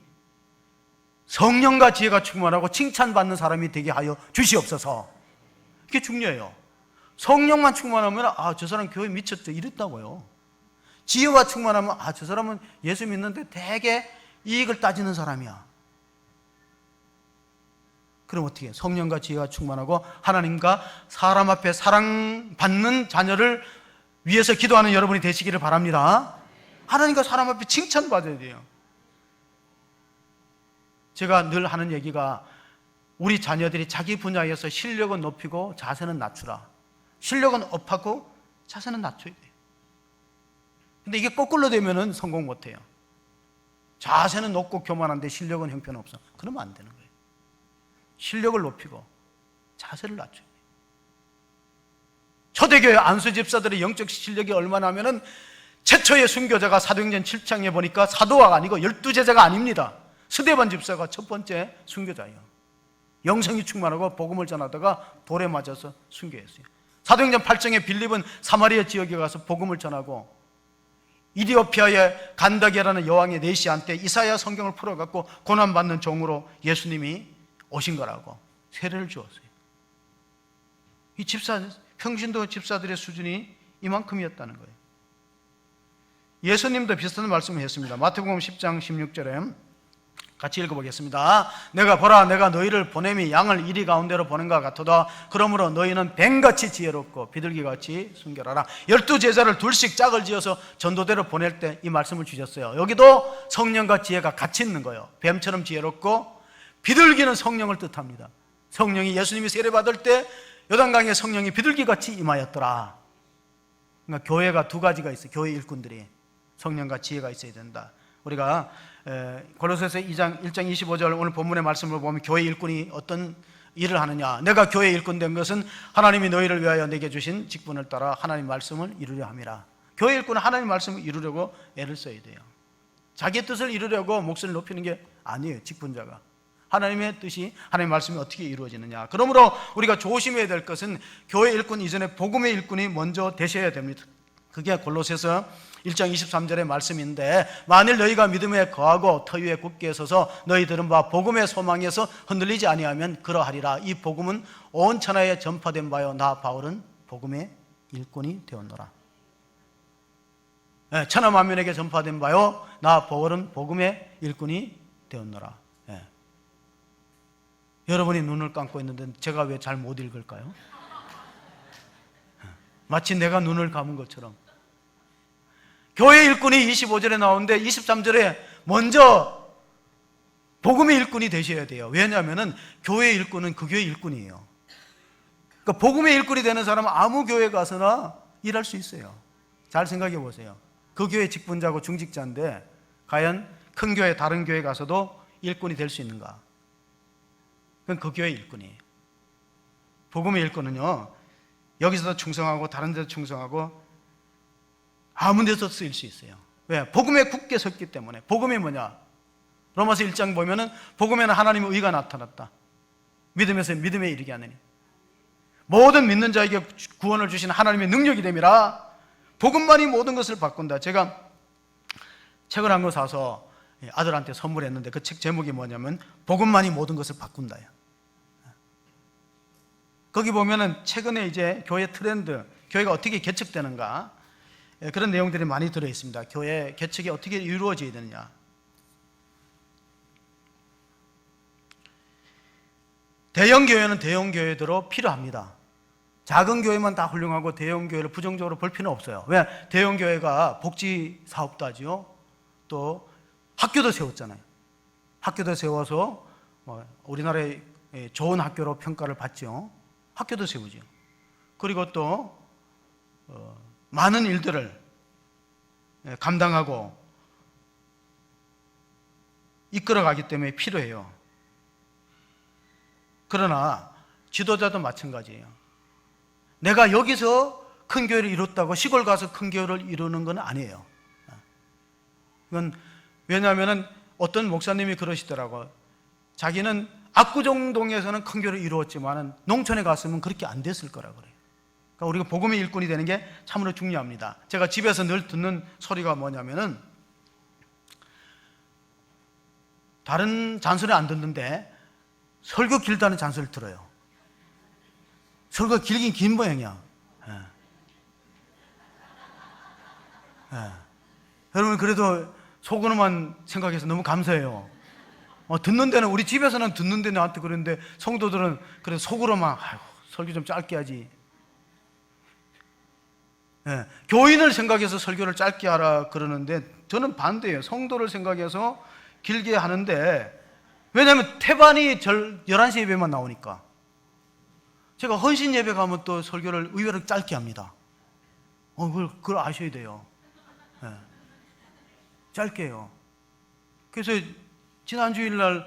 성령과 지혜가 충만하고 칭찬받는 사람이 되게 하여 주시옵소서. 이게 중요해요. 성령만 충만하면 저 사람 교회 미쳤죠 이랬다고요. 지혜와 충만하면 저 사람은 예수 믿는데 되게 이익을 따지는 사람이야. 그럼 어떻게 해요? 성령과 지혜가 충만하고 하나님과 사람 앞에 사랑받는 자녀를 위해서 기도하는 여러분이 되시기를 바랍니다. 하나님과 사람 앞에 칭찬받아야 돼요. 제가 늘 하는 얘기가 우리 자녀들이 자기 분야에서 실력은 높이고 자세는 낮추라. 실력은 업하고 자세는 낮춰야 돼요. 근데 이게 거꾸로 되면은 성공 못해요. 자세는 높고 교만한데 실력은 형편없어. 그러면 안 되는 거예요. 실력을 높이고 자세를 낮춰야 돼요. 초대교회 안수 집사들의 영적 실력이 얼마나 하면은 최초의 순교자가 사도행전 7장에 보니까 사도가 아니고 12제자가 아닙니다. 스데반 집사가 첫 번째 순교자예요. 영성이 충만하고 복음을 전하다가 돌에 맞아서 순교했어요. 사도행전 8장에 빌립은 사마리아 지역에 가서 복음을 전하고 이디오피아의 간다게라는 여왕의 내시한테 이사야 성경을 풀어갖고 고난받는 종으로 예수님이 오신 거라고 세례를 주었어요. 이 평신도 집사들의 수준이 이만큼이었다는 거예요. 예수님도 비슷한 말씀을 했습니다. 마태복음 10장 16절에 같이 읽어보겠습니다. 내가 보라, 내가 너희를 보냄이 양을 이리 가운데로 보낸것 같도다. 그러므로 너희는 뱀같이 지혜롭고 비둘기같이 순결하라. 12제자를 둘씩 짝을 지어서 전도대로 보낼 때 이 말씀을 주셨어요. 여기도 성령과 지혜가 같이 있는 거예요. 뱀처럼 지혜롭고, 비둘기는 성령을 뜻합니다. 성령이, 예수님이 세례받을 때 요단강에 성령이 비둘기같이 임하였더라. 그러니까 교회가 두 가지가 있어요. 교회 일꾼들이 성령과 지혜가 있어야 된다. 우리가 골로새서 1장 25절 오늘 본문의 말씀을 보면 교회 일꾼이 어떤 일을 하느냐. 내가 교회 일꾼 된 것은 하나님이 너희를 위하여 내게 주신 직분을 따라 하나님 말씀을 이루려 함이라. 교회 일꾼은 하나님 말씀을 이루려고 애를 써야 돼요. 자기 뜻을 이루려고 몫을 높이는 게 아니에요. 직분자가. 하나님의 뜻이, 하나님의 말씀이 어떻게 이루어지느냐. 그러므로 우리가 조심해야 될 것은 교회 일꾼 이전에 복음의 일꾼이 먼저 되셔야 됩니다. 그게 골로새서 1장 23절의 말씀인데, 만일 너희가 믿음에 거하고 터 위에 굳게 서서 너희 들은 바 복음의 소망에서 흔들리지 아니하면 그러하리라. 이 복음은 온 천하에 전파된 바요 나 바울은 복음의 일꾼이 되었노라. 천하 만민에게 전파된 바요 나 바울은 복음의 일꾼이 되었노라. 여러분이 눈을 감고 있는데 제가 왜 잘 못 읽을까요? 마치 내가 눈을 감은 것처럼. 교회 일꾼이 25절에 나오는데 23절에 먼저 복음의 일꾼이 되셔야 돼요. 왜냐하면 교회 일꾼은 그 교회 일꾼이에요. 그러니까 복음의 일꾼이 되는 사람은 아무 교회 가서나 일할 수 있어요. 잘 생각해 보세요. 그 교회 직분자고 중직자인데 과연 큰 교회, 다른 교회 가서도 일꾼이 될 수 있는가? 그건 그 교회 일꾼이에요. 복음의 일꾼은요, 여기서도 충성하고 다른 데도 충성하고 아무 데서 쓰일 수 있어요. 왜? 복음에 굳게 섰기 때문에. 복음이 뭐냐? 로마서 1장 보면은 복음에는 하나님의 의가 나타났다. 믿음에서 믿음에 이르게 하느니 모든 믿는 자에게 구원을 주신 하나님의 능력이 됨이라. 복음만이 모든 것을 바꾼다. 제가 책을 한 권 사서 아들한테 선물했는데 그 책 제목이 뭐냐면 복음만이 모든 것을 바꾼다. 거기 보면은 최근에 이제 교회 트렌드, 교회가 어떻게 개척되는가, 그런 내용들이 많이 들어있습니다. 교회 개척이 어떻게 이루어져야 되느냐. 대형 교회는 대형 교회대로 필요합니다. 작은 교회만 다 훌륭하고 대형 교회를 부정적으로 볼 필요는 없어요. 왜? 대형 교회가 복지 사업도 하죠. 또 학교도 세웠잖아요. 학교도 세워서 우리나라의 좋은 학교로 평가를 받죠. 학교도 세우죠. 그리고 또 많은 일들을 감당하고 이끌어가기 때문에 필요해요. 그러나 지도자도 마찬가지예요. 내가 여기서 큰 교회를 이뤘다고 시골 가서 큰 교회를 이루는 건 아니에요. 이건 왜냐하면 어떤 목사님이 그러시더라고요. 자기는 압구정동에서는 큰 교회를 이루었지만 농촌에 갔으면 그렇게 안 됐을 거라고 그래요. 그러니까 우리가 복음의 일꾼이 되는 게 참으로 중요합니다. 제가 집에서 늘 듣는 소리가 뭐냐면은, 다른 잔소리 안 듣는데 설교 길다는 잔소리를 들어요. 설교가 길긴 긴 모양이야. 여러분, 그래도 속으로만 생각해서 너무 감사해요. 듣는 데는, 우리 집에서는 듣는 데 나한테 그러는데 성도들은 그래 속으로만 아이고, 설교 좀 짧게 하지. 예, 교인을 생각해서 설교를 짧게 하라 그러는데 저는 반대예요. 성도를 생각해서 길게 하는데, 왜냐하면 태반이 11시 예배만 나오니까. 제가 헌신 예배 가면 또 설교를 의외로 짧게 합니다. 그걸 아셔야 돼요. 예, 짧게 해요. 그래서 지난 주일날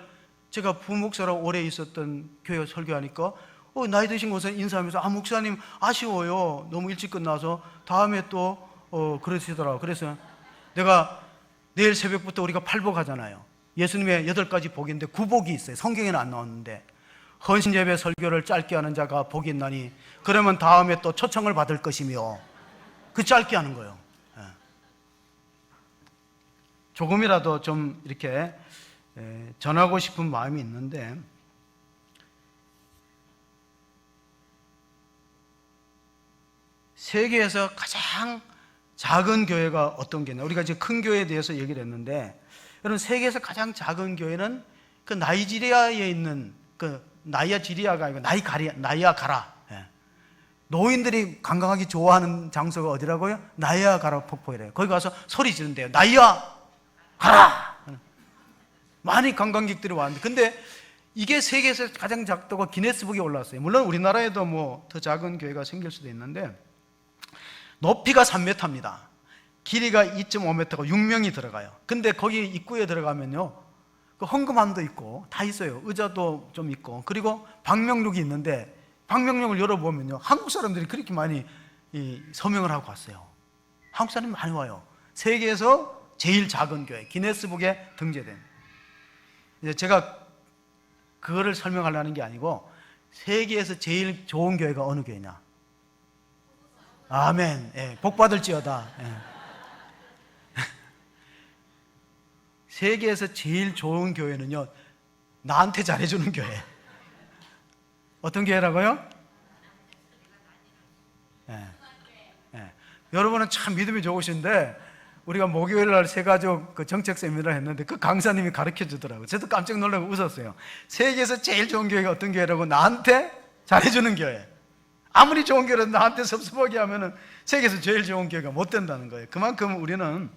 제가 부목사로 오래 있었던 교회 설교하니까 나이 드신 곳은 인사하면서 목사님 아쉬워요. 너무 일찍 끝나서 다음에 또 그러시더라고요. 그래서 내가 내일 새벽부터 우리가 팔복하잖아요. 예수님의 8가지 복인데 9복이 있어요. 성경에는 안 나왔는데 헌신 예배 설교를 짧게 하는 자가 복이 있나니 그러면 다음에 또 초청을 받을 것이며, 그 짧게 하는 거예요. 조금이라도 좀 이렇게 전하고 싶은 마음이 있는데, 세계에서 가장 작은 교회가 어떤 교회냐? 우리가 이제 큰 교회에 대해서 얘기를 했는데, 여러분 세계에서 가장 작은 교회는 그 나이지리아에 있는 그 나이아지리아가 아니고 나이아가라. 노인들이 관광하기 좋아하는 장소가 어디라고요? 나이아가라 폭포이래요. 거기 가서 소리 지른대요. 나이아가라. 많이 관광객들이 왔는데, 근데 이게 세계에서 가장 작다고 기네스북에 올랐어요. 물론 우리나라에도 뭐 더 작은 교회가 생길 수도 있는데, 높이가 3m입니다. 길이가 2.5m고 6명이 들어가요. 근데 거기 입구에 들어가면요, 그 헌금함도 있고 다 있어요. 의자도 좀 있고, 그리고 방명록이 있는데 방명록을 열어보면요, 한국 사람들이 그렇게 많이 서명을 하고 왔어요. 한국 사람이 많이 와요. 세계에서 제일 작은 교회, 기네스북에 등재된. 이제 제가 그거를 설명하려는 게 아니고, 세계에서 제일 좋은 교회가 어느 교회냐? 아멘. 예, 복 받을지어다. 예. 세계에서 제일 좋은 교회는요, 나한테 잘해주는 교회. 어떤 교회라고요? 예. 예. 여러분은 참 믿음이 좋으신데, 우리가 목요일 날 새가족 그 정책 세미나를 했는데 그 강사님이 가르쳐 주더라고요. 저도 깜짝 놀라고 웃었어요. 세계에서 제일 좋은 교회가 어떤 교회라고? 나한테 잘해주는 교회. 아무리 좋은 교회라도 나한테 섭섭하게 하면은 세계에서 제일 좋은 교회가 못 된다는 거예요. 그만큼 우리는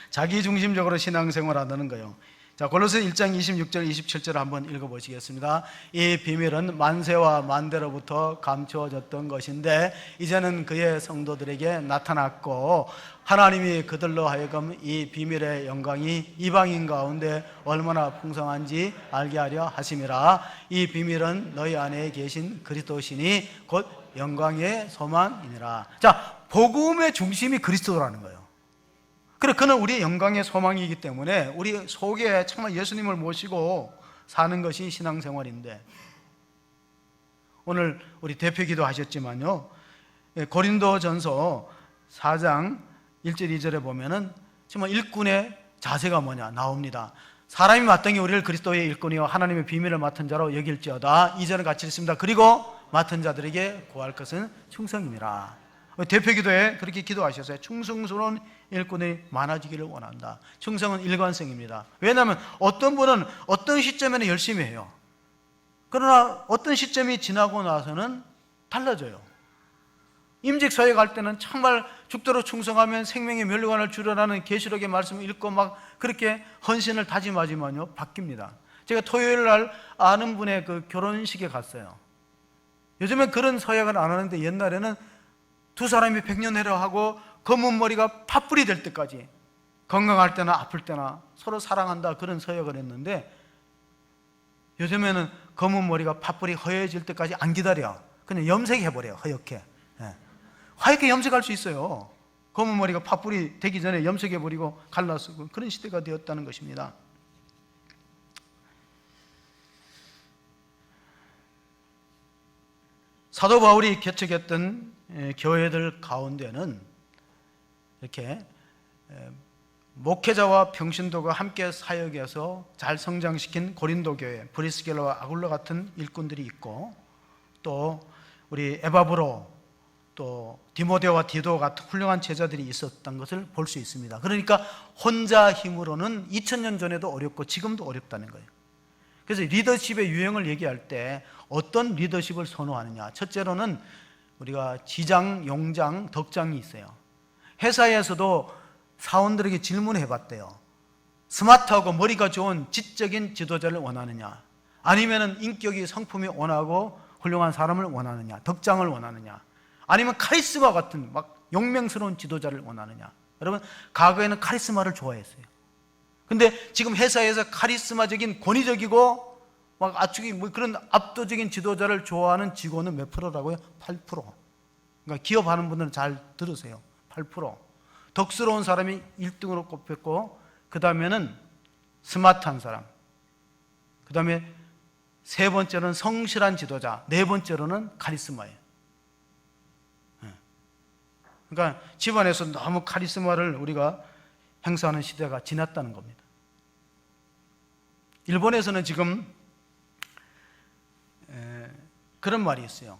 자기중심적으로 신앙생활 한다는 거예요. 자, 골로새 1장 26절 27절 한번 읽어보시겠습니다. 이 비밀은 만세와 만대로부터 감추어졌던 것인데 이제는 그의 성도들에게 나타났고, 하나님이 그들로 하여금 이 비밀의 영광이 이방인 가운데 얼마나 풍성한지 알게 하려 하심이라. 이 비밀은 너희 안에 계신 그리스도시니 곧 영광의 소망이니라. 자, 복음의 중심이 그리스도라는 거예요. 그래, 그는 우리의 영광의 소망이기 때문에 우리 속에 정말 예수님을 모시고 사는 것이 신앙생활인데, 오늘 우리 대표기도 하셨지만요, 고린도전서 4장 1절 2절에 보면은 정말 일꾼의 자세가 뭐냐 나옵니다. 사람이 마땅히 우리를 그리스도의 일꾼이요 하나님의 비밀을 맡은 자로 여길지어다. 2절은 같이 읽습니다. 그리고 맡은 자들에게 구할 것은 충성입니다. 대표기도에 그렇게 기도하셨어요. 충성스러운 일꾼이 많아지기를 원한다. 충성은 일관성입니다. 왜냐하면 어떤 분은 어떤 시점에는 열심히 해요. 그러나 어떤 시점이 지나고 나서는 달라져요. 임직사회 갈 때는 정말 죽도록 충성하면 생명의 멸류관을 주려라는 계시록의 말씀을 읽고 막 그렇게 헌신을 다짐하지만요, 바뀝니다. 제가 토요일 날 아는 분의 그 결혼식에 갔어요. 요즘엔 그런 서약을 안 하는데 옛날에는 두 사람이 백년해라 하고 검은 머리가 팥불이 될 때까지, 건강할 때나 아플 때나 서로 사랑한다 그런 서약을 했는데, 요즘에는 검은 머리가 팥불이 허해질 때까지 안 기다려. 그냥 염색해버려요. 허옇게. 하얗게 염색할 수 있어요. 검은 머리가 팥불이 되기 전에 염색해버리고 갈라쓰고, 그런 시대가 되었다는 것입니다. 사도 바울이 개척했던 교회들 가운데는 이렇게 목회자와 평신도가 함께 사역해서 잘 성장시킨 고린도 교회, 브리스겔라와 아굴라 같은 일꾼들이 있고, 또 우리 에바브로, 또 디모데와 디도 같은 훌륭한 제자들이 있었던 것을 볼 수 있습니다. 그러니까 혼자 힘으로는 2000년 전에도 어렵고 지금도 어렵다는 거예요. 그래서 리더십의 유형을 얘기할 때 어떤 리더십을 선호하느냐. 첫째로는 우리가 지장, 용장, 덕장이 있어요. 회사에서도 사원들에게 질문해 봤대요. 스마트하고 머리가 좋은 지적인 지도자를 원하느냐, 아니면 인격이 성품이 원하고 훌륭한 사람을 원하느냐, 덕장을 원하느냐, 아니면 카리스마 같은 막 용맹스러운 지도자를 원하느냐. 여러분, 과거에는 카리스마를 좋아했어요. 근데 지금 회사에서 카리스마적인 권위적이고 막 아주 뭐 그런 압도적인 지도자를 좋아하는 직원은 몇 프로라고요? 8%. 그러니까 기업하는 분들은 잘 들으세요. 8%. 덕스러운 사람이 1등으로 꼽혔고, 그 다음에는 스마트한 사람, 그 다음에 세 번째로는 성실한 지도자, 네 번째로는 카리스마예요. 그러니까 집안에서 너무 카리스마를 우리가 행사하는 시대가 지났다는 겁니다. 일본에서는 지금 그런 말이 있어요.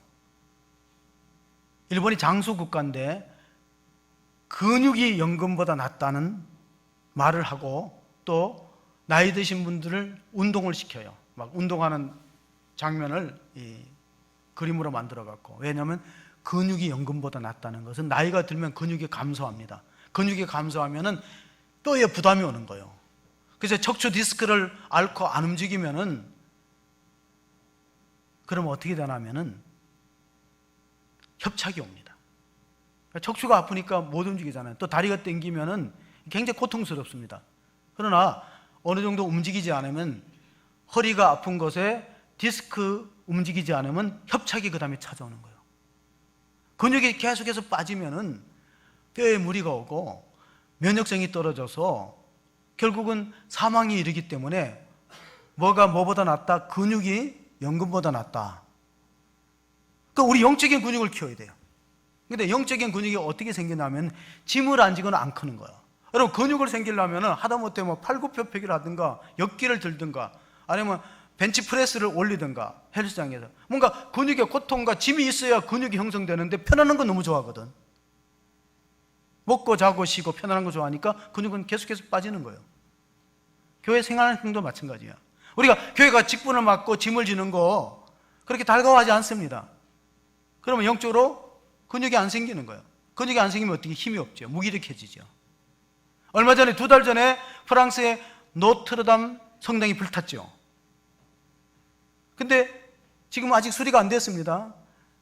일본이 장수 국가인데 근육이 연금보다 낫다는 말을 하고, 또 나이 드신 분들을 운동을 시켜요. 막 운동하는 장면을 그림으로 만들어 갖고. 왜냐하면 근육이 연금보다 낫다는 것은 나이가 들면 근육이 감소합니다. 근육이 감소하면은 뼈에 부담이 오는 거예요. 그래서 척추 디스크를 앓고 안 움직이면은, 그러면 어떻게 되냐면은 협착이 옵니다. 척추가 아프니까 못 움직이잖아요. 또 다리가 땡기면은 굉장히 고통스럽습니다. 그러나 어느 정도 움직이지 않으면, 허리가 아픈 곳에 디스크 움직이지 않으면 협착이 그 다음에 찾아오는 거예요. 근육이 계속해서 빠지면은 뼈에 무리가 오고 면역성이 떨어져서 결국은 사망에 이르기 때문에, 뭐가 뭐보다 낫다? 근육이 연금보다 낫다. 그러니까 우리 영적인 근육을 키워야 돼요. 근데 영적인 근육이 어떻게 생기냐면 짐을 안 지거나 안 크는 거예요. 여러분, 근육을 생기려면 하다못해 뭐 팔굽혀펴기를 하든가 역기를 들든가 아니면 벤치프레스를 올리든가 헬스장에서 뭔가 근육의 고통과 짐이 있어야 근육이 형성되는데, 편안한 건 너무 좋아하거든. 먹고 자고 쉬고 편안한 거 좋아하니까 근육은 계속해서 빠지는 거예요. 교회 생활하는 행동도 마찬가지야. 우리가 교회가 직분을 맡고 짐을 지는 거 그렇게 달가워하지 않습니다. 그러면 영적으로 근육이 안 생기는 거예요. 근육이 안 생기면 어떻게 힘이 없죠. 무기력해지죠. 얼마 전에, 2달 전에 프랑스의 노트르담 성당이 불탔죠. 근데 지금 아직 수리가 안 됐습니다.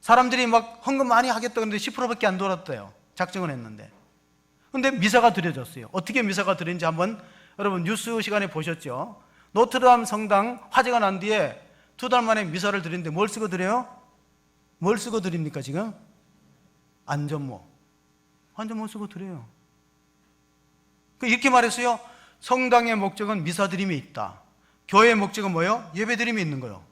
사람들이 막 헌금 많이 하겠다 그러는데 10%밖에 안 돌았대요. 작정을 했는데. 근데 미사가 드려졌어요. 어떻게 미사가 드린지 한번 여러분 뉴스 시간에 보셨죠? 노트르담 성당 화재가 난 뒤에 2달 만에 미사를 드리는데 뭘 쓰고 드려요? 뭘 쓰고 드립니까 지금? 안전모. 안전모 쓰고 드려요. 이렇게 말했어요. 성당의 목적은 미사드림에 있다. 교회의 목적은 뭐예요? 예배드림에 있는 거예요.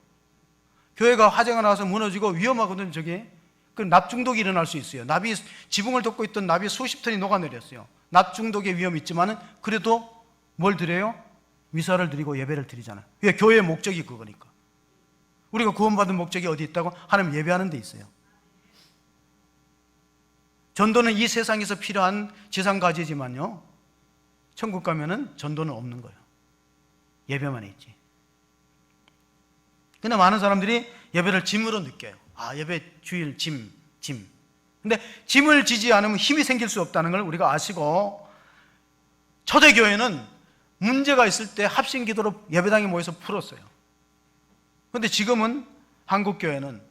교회가 화재가 나서 무너지고 위험하거든요. 저게 그 납중독이 일어날 수 있어요. 납이, 지붕을 덮고 있던 납이 수십 톤이 녹아내렸어요. 납중독의 위험이 있지만 그래도 뭘 드려요? 미사를 드리고 예배를 드리잖아요. 왜? 교회의 목적이 그거니까. 우리가 구원받은 목적이 어디 있다고? 하나님 예배하는 데 있어요. 전도는 이 세상에서 필요한 지상가지지만요, 천국 가면은 전도는 없는 거예요. 예배만 있지. 근데 많은 사람들이 예배를 짐으로 느껴요. 아, 예배 주일 짐. 근데 짐을 지지 않으면 힘이 생길 수 없다는 걸 우리가 아시고, 초대교회는 문제가 있을 때 합심 기도로 예배당에 모여서 풀었어요. 근데 지금은 한국교회는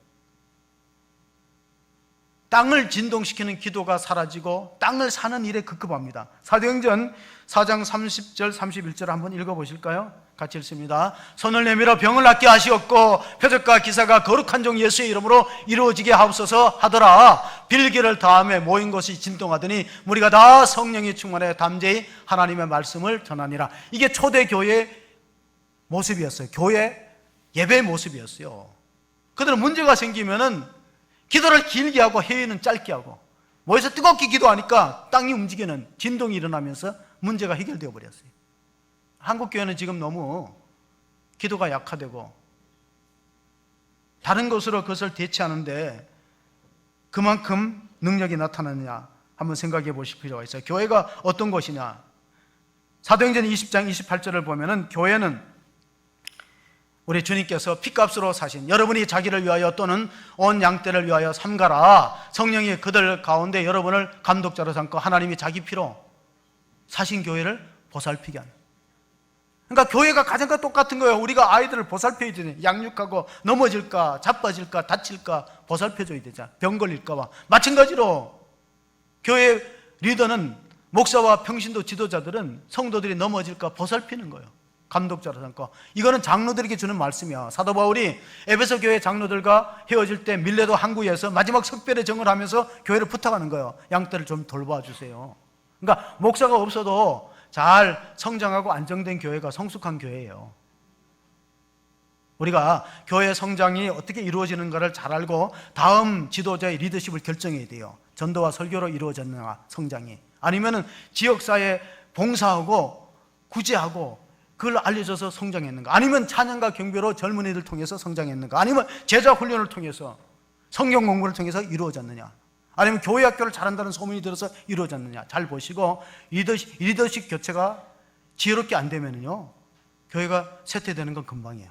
땅을 진동시키는 기도가 사라지고 땅을 사는 일에 급급합니다. 사도행전 4장 30절 31절 한번 읽어보실까요? 같이 읽습니다. 손을 내밀어 병을 낫게 하시었고 표적과 기사가 거룩한 종 예수의 이름으로 이루어지게 하옵소서 하더라. 빌기를 다음에 모인 것이 진동하더니 무리가 다 성령이 충만해 담대히 하나님의 말씀을 전하니라. 이게 초대교회의 모습이었어요. 교회 예배의 모습이었어요. 그들은 문제가 생기면은 기도를 길게 하고 회의는 짧게 하고 모여서 뜨겁게 기도하니까 땅이 움직이는 진동이 일어나면서 문제가 해결되어 버렸어요. 한국교회는 지금 너무 기도가 약화되고 다른 것으로 그것을 대체하는데 그만큼 능력이 나타나느냐 한번 생각해 보실 필요가 있어요. 교회가 어떤 것이냐. 사도행전 20장 28절을 보면은 교회는 우리 주님께서 피값으로 사신, 여러분이 자기를 위하여 또는 온 양떼를 위하여 삼가라, 성령이 그들 가운데 여러분을 감독자로 삼고 하나님이 자기 피로 사신 교회를 보살피게 하는. 그러니까 교회가 가장과 똑같은 거예요. 우리가 아이들을 보살펴야 되잖아요. 양육하고 넘어질까, 자빠질까, 다칠까 보살펴줘야 되잖아요. 병 걸릴까 봐. 마찬가지로 교회 리더는, 목사와 평신도 지도자들은 성도들이 넘어질까 보살피는 거예요. 감독자로 삼고. 이거는 장로들에게 주는 말씀이야. 사도 바울이 에베소 교회 장로들과 헤어질 때 밀레도 항구에서 마지막 석별의 정을 하면서 교회를 부탁하는 거예요. 양떼를 좀 돌봐 주세요. 그러니까 목사가 없어도 잘 성장하고 안정된 교회가 성숙한 교회예요. 우리가 교회 성장이 어떻게 이루어지는가를 잘 알고 다음 지도자의 리더십을 결정해야 돼요. 전도와 설교로 이루어졌는가, 성장이. 아니면은 지역사회에 봉사하고 구제하고 그걸 알려줘서 성장했는가, 아니면 찬양과 경배로 젊은이들 통해서 성장했는가, 아니면 제자 훈련을 통해서 성경 공부를 통해서 이루어졌느냐, 아니면 교회 학교를 잘한다는 소문이 들어서 이루어졌느냐. 잘 보시고, 리더십 교체가 지혜롭게 안 되면요 교회가 쇠퇴되는 건 금방이에요.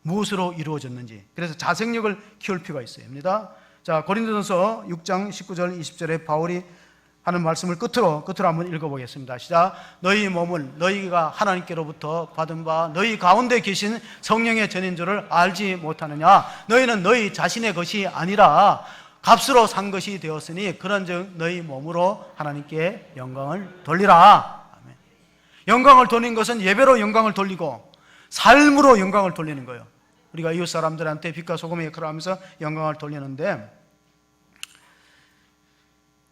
무엇으로 이루어졌는지. 그래서 자생력을 키울 필요가 있습니다. 자, 고린도전서 6장 19절 20절에 바울이 하는 말씀을 끝으로 한번 읽어보겠습니다. 시작. 너희 몸을 너희가 하나님께로부터 받은 바 너희 가운데 계신 성령의 전인 줄을 알지 못하느냐. 너희는 너희 자신의 것이 아니라 값으로 산 것이 되었으니 그런즉 너희 몸으로 하나님께 영광을 돌리라. 아멘. 영광을 돌리는 것은 예배로 영광을 돌리고 삶으로 영광을 돌리는 거예요. 우리가 이웃 사람들한테 빛과 소금의 역할을 하면서 영광을 돌리는데,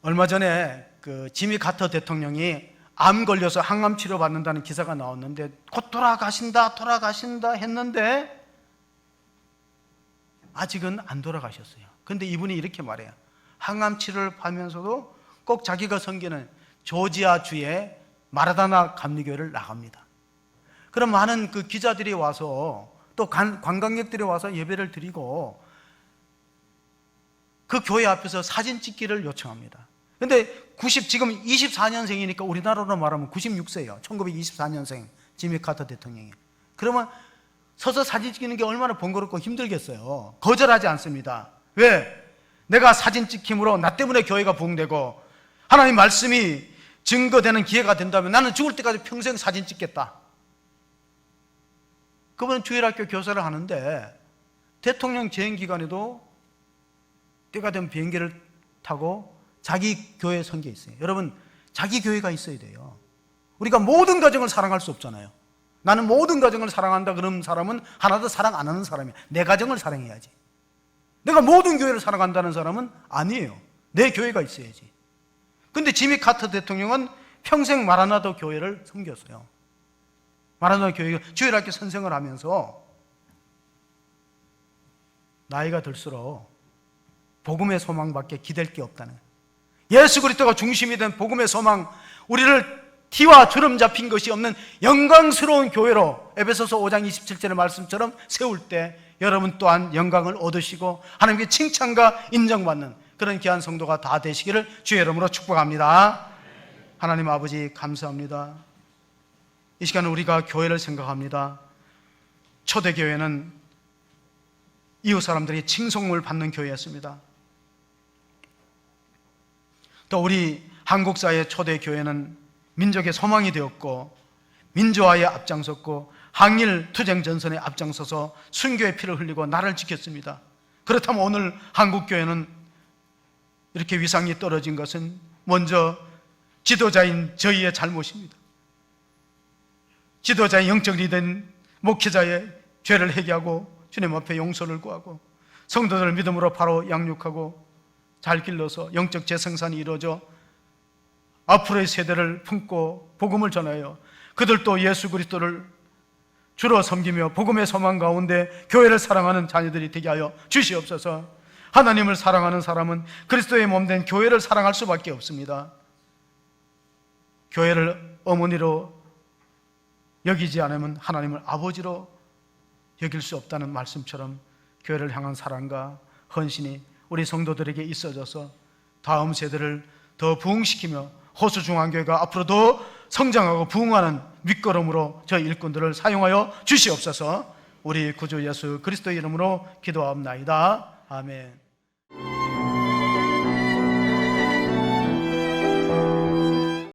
얼마 전에 그 지미 카터 대통령이 암 걸려서 항암 치료 받는다는 기사가 나왔는데 곧 돌아가신다 했는데 아직은 안 돌아가셨어요. 그런데 이분이 이렇게 말해요. 항암 치료를 받으면서도 꼭 자기가 섬기는 조지아주의 마라다나 감리교회를 나갑니다. 그럼 많은 그 기자들이 와서 또 관광객들이 와서 예배를 드리고 그 교회 앞에서 사진 찍기를 요청합니다. 근데 지금 24년생이니까 우리나라로 말하면 96세예요. 1924년생 지미 카터 대통령이. 그러면 서서 사진 찍는 게 얼마나 번거롭고 힘들겠어요. 거절하지 않습니다. 왜? 내가 사진 찍힘으로 나 때문에 교회가 부흥되고 하나님 말씀이 증거되는 기회가 된다면 나는 죽을 때까지 평생 사진 찍겠다. 그분은 주일학교 교사를 하는데 대통령 재임 기간에도 때가 되면 비행기를 타고 자기 교회에 선교에 있어요. 여러분, 자기 교회가 있어야 돼요. 우리가 모든 가정을 사랑할 수 없잖아요. 나는 모든 가정을 사랑한다 그런 사람은 하나도 사랑 안 하는 사람이야. 내 가정을 사랑해야지. 내가 모든 교회를 사랑한다는 사람은 아니에요. 내 교회가 있어야지. 근데 지미 카터 대통령은 평생 마라나다 교회를 섬겼어요. 마라나다 교회 주일학교 선생을 하면서 나이가 들수록 복음의 소망밖에 기댈 게 없다는, 예수 그리스도가 중심이 된 복음의 소망, 우리를 티와 주름 잡힌 것이 없는 영광스러운 교회로 에베소서 5장 27절의 말씀처럼 세울 때 여러분 또한 영광을 얻으시고 하나님께 칭찬과 인정받는 그런 귀한 성도가 다 되시기를 주의 이름으로 축복합니다. 하나님 아버지 감사합니다. 이 시간에 우리가 교회를 생각합니다. 초대교회는 이웃 사람들이 칭송을 받는 교회였습니다. 또 우리 한국사의 초대교회는 민족의 소망이 되었고 민주화에 앞장섰고 항일 투쟁 전선에 앞장서서 순교의 피를 흘리고 나라를 지켰습니다. 그렇다면 오늘 한국교회는 이렇게 위상이 떨어진 것은 먼저 지도자인 저희의 잘못입니다. 지도자의 영적 리더인 목회자의 죄를 회개하고 주님 앞에 용서를 구하고 성도들을 믿음으로 바로 양육하고 잘 길러서 영적 재생산이 이루어져 앞으로의 세대를 품고 복음을 전하여 그들도 예수 그리스도를 주로 섬기며 복음의 소망 가운데 교회를 사랑하는 자녀들이 되게 하여 주시옵소서. 하나님을 사랑하는 사람은 그리스도의 몸된 교회를 사랑할 수밖에 없습니다. 교회를 어머니로 여기지 않으면 하나님을 아버지로 여길 수 없다는 말씀처럼 교회를 향한 사랑과 헌신이 우리 성도들에게 있어져서 다음 세대를 더 부흥시키며 호수중앙교회가 앞으로 더 성장하고 부흥하는 밑거름으로 저 일꾼들을 사용하여 주시옵소서. 우리 구주 예수 그리스도의 이름으로 기도하옵나이다. 아멘.